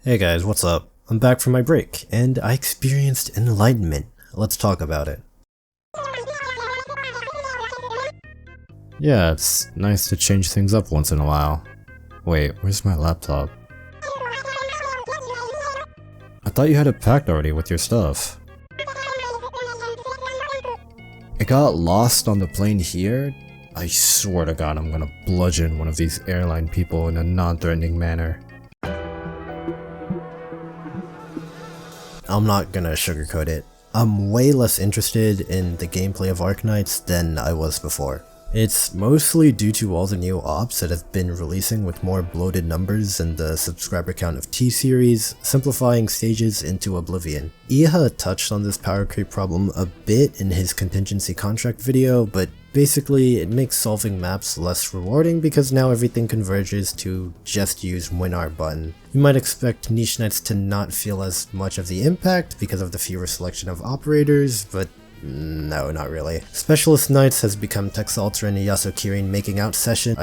Hey guys, what's up? I'm back from my break, and I experienced enlightenment. Let's talk about it. Yeah, it's nice to change things up once in a while. Wait, where's my laptop? I thought you had it packed already with your stuff. It got lost on the plane here? I swear to God I'm gonna bludgeon one of these airline people in a non-threatening manner. I'm not gonna sugarcoat it. I'm way less interested in the gameplay of Arknights than I was before. It's mostly due to all the new ops that have been releasing with more bloated numbers and the subscriber count of T-Series, simplifying stages into oblivion. Iha touched on this power creep problem a bit in his contingency contract video, but basically it makes solving maps less rewarding because now everything converges to just use WinR button. You might expect niche knights to not feel as much of the impact because of the fewer selection of operators, but no, not really. Specialist Knights has become Texalter and Yasuo making out session,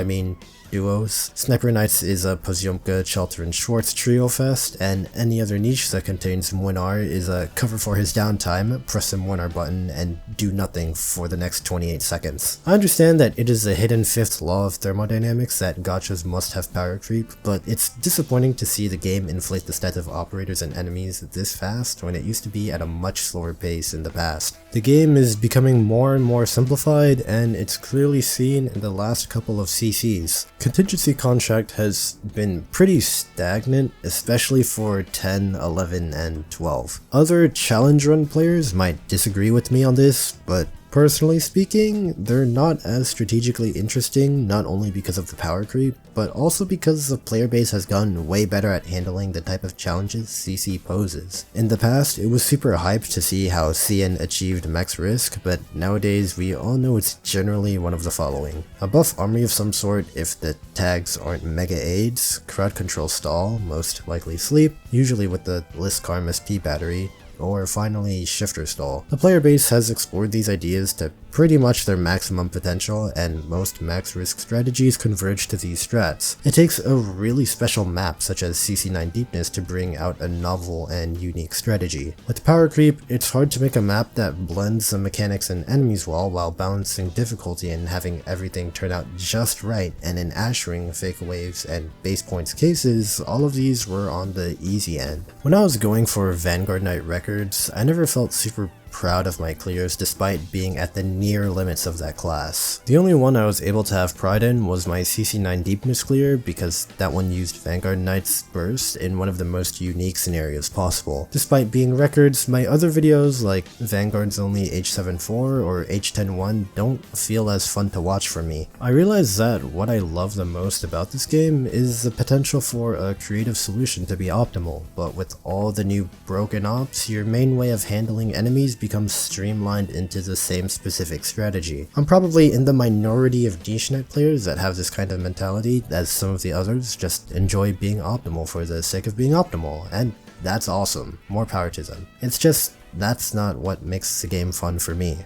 duos. Sniper Knights is a Pozyomka, Chalter, and Schwartz trio fest, and any other niche that contains WinR is a cover for his downtime, press the WinR button, and do nothing for the next 28 seconds. I understand that it is a hidden fifth law of thermodynamics that gachas must have power creep, but it's disappointing to see the game inflate the stats of operators and enemies this fast when it used to be at a much slower pace in the past. The game is becoming more and more simplified, and it's clearly seen in the last couple of CCs. Contingency contract has been pretty stagnant, especially for 10, 11, and 12. Other challenge run players might disagree with me on this, but personally speaking, they're not as strategically interesting, not only because of the power creep, but also because the player base has gotten way better at handling the type of challenges CC poses. In the past, it was super hyped to see how CN achieved max risk, but nowadays we all know it's generally one of the following. A buff army of some sort if the tags aren't mega aids, crowd control stall, most likely sleep, usually with the Listcarm SP battery, or finally shifter stall. The player base has explored these ideas to pretty much their maximum potential, and most max risk strategies converge to these strats. It takes a really special map such as CC9 Deepness to bring out a novel and unique strategy. With power creep, it's hard to make a map that blends the mechanics and enemies well while balancing difficulty and having everything turn out just right, and in ashering, fake waves, and base points cases, all of these were on the easy end. When I was going for Vanguard Knight records, I never felt super proud of my clears despite being at the near limits of that class. The only one I was able to have pride in was my CC9 Deepness clear because that one used Vanguard Knight's burst in one of the most unique scenarios possible. Despite being records, my other videos like Vanguard's only H7-4 or H10-1 don't feel as fun to watch for me. I realized that what I love the most about this game is the potential for a creative solution to be optimal, but with all the new broken ops, your main way of handling enemies becomes streamlined into the same specific strategy. I'm probably in the minority of niche knight players that have this kind of mentality, as some of the others just enjoy being optimal for the sake of being optimal, and that's awesome. More power to them. It's just, that's not what makes the game fun for me.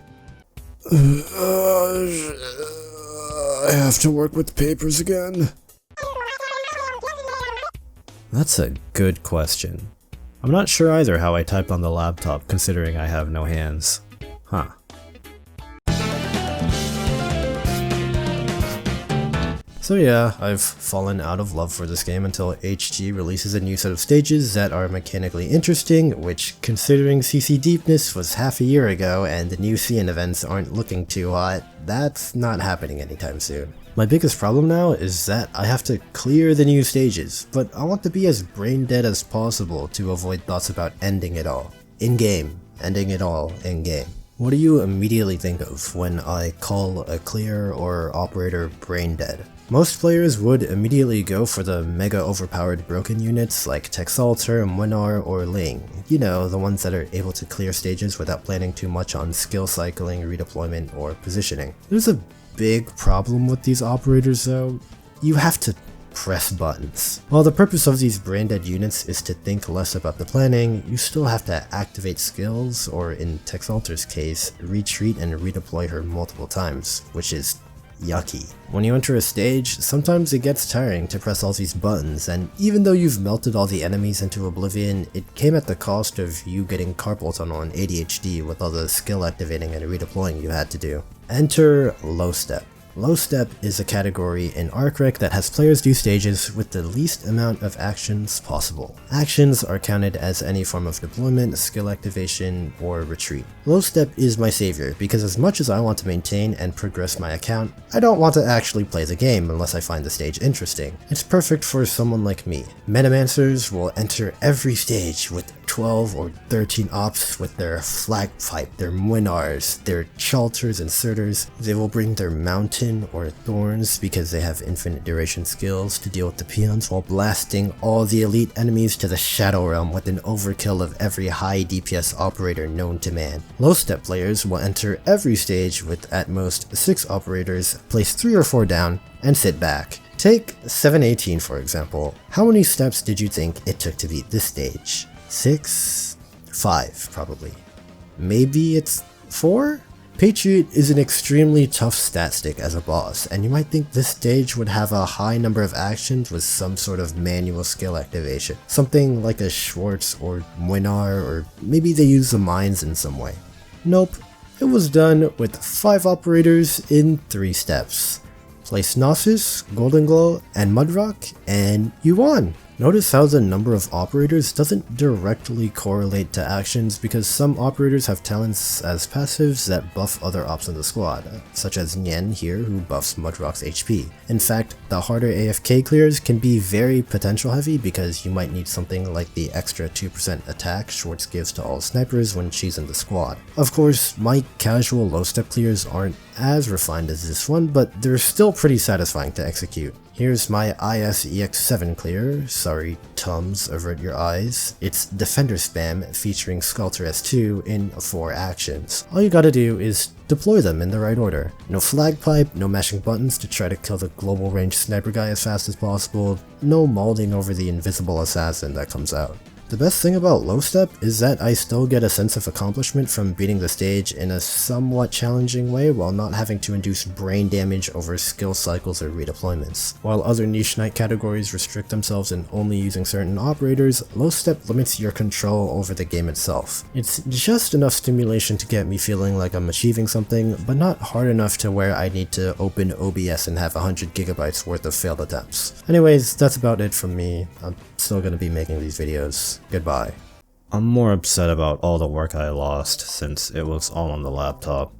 I have to work with papers again. That's a good question. I'm not sure either how I typed on the laptop considering I have no hands. Huh. So yeah, I've fallen out of love for this game until HG releases a new set of stages that are mechanically interesting, which considering CC Deepness was half a year ago and the new CN events aren't looking too hot, that's not happening anytime soon. My biggest problem now is that I have to clear the new stages, but I want to be as brain dead as possible to avoid thoughts about ending it all. In-game. Ending it all in-game. What do you immediately think of when I call a clear or operator brain dead? Most players would immediately go for the mega overpowered broken units like Texalter, WinR, or Ling. You know, the ones that are able to clear stages without planning too much on skill cycling, redeployment, or positioning. There's a big problem with these operators though. You have to press buttons. While the purpose of these brain-dead units is to think less about the planning, you still have to activate skills, or in Texalter's case, retreat and redeploy her multiple times, which is yucky. When you enter a stage, sometimes it gets tiring to press all these buttons, and even though you've melted all the enemies into oblivion, it came at the cost of you getting carpal tunnel and ADHD with all the skill activating and redeploying you had to do. Enter Low Step. Low Step is a category in Arknights that has players do stages with the least amount of actions possible. Actions are counted as any form of deployment, skill activation, or retreat. Low Step is my savior because as much as I want to maintain and progress my account, I don't want to actually play the game unless I find the stage interesting. It's perfect for someone like me. Metamancers will enter every stage with 12 or 13 ops with their flag pipe, their Mwinars, their Chalters, inserters. They will bring their mountain or thorns because they have infinite duration skills to deal with the peons while blasting all the elite enemies to the Shadow Realm with an overkill of every high DPS operator known to man. Low Step players will enter every stage with at most 6 operators, place 3 or 4 down, and sit back. Take 718 for example. How many steps did you think it took to beat this stage? 6? 5 probably. Maybe it's 4? Patriot is an extremely tough stat stick as a boss, and you might think this stage would have a high number of actions with some sort of manual skill activation. Something like a Schwartz or Mwinar, or maybe they use the mines in some way. Nope, it was done with 5 operators in 3 steps. Place Gnosis, Golden Glow, and Mudrock, and you won! Notice how the number of operators doesn't directly correlate to actions because some operators have talents as passives that buff other ops in the squad, such as Nyen here who buffs Mudrock's HP. In fact, the harder AFK clears can be very potential heavy because you might need something like the extra 2% attack Schwartz gives to all snipers when she's in the squad. Of course, my casual low step clears aren't as refined as this one, but they're still pretty satisfying to execute. Here's my IS EX7 clear, sorry Tums, avert your eyes. It's Defender Spam featuring Sculptor S2 in 4 actions. All you gotta do is deploy them in the right order. No flag pipe, no mashing buttons to try to kill the global range sniper guy as fast as possible, no mauling over the invisible assassin that comes out. The best thing about Low Step is that I still get a sense of accomplishment from beating the stage in a somewhat challenging way while not having to induce brain damage over skill cycles or redeployments. While other niche knight categories restrict themselves in only using certain operators, Low Step limits your control over the game itself. It's just enough stimulation to get me feeling like I'm achieving something, but not hard enough to where I need to open OBS and have 100 gigabytes worth of failed attempts. Anyways, that's about it from me. I'm still gonna be making these videos. Goodbye. I'm more upset about all the work I lost since it was all on the laptop.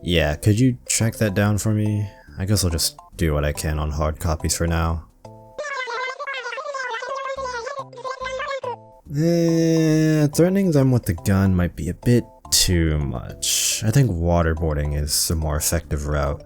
Yeah, could you track that down for me? I guess I'll just do what I can on hard copies for now. Threatening them with the gun might be a bit too much. I think waterboarding is a more effective route.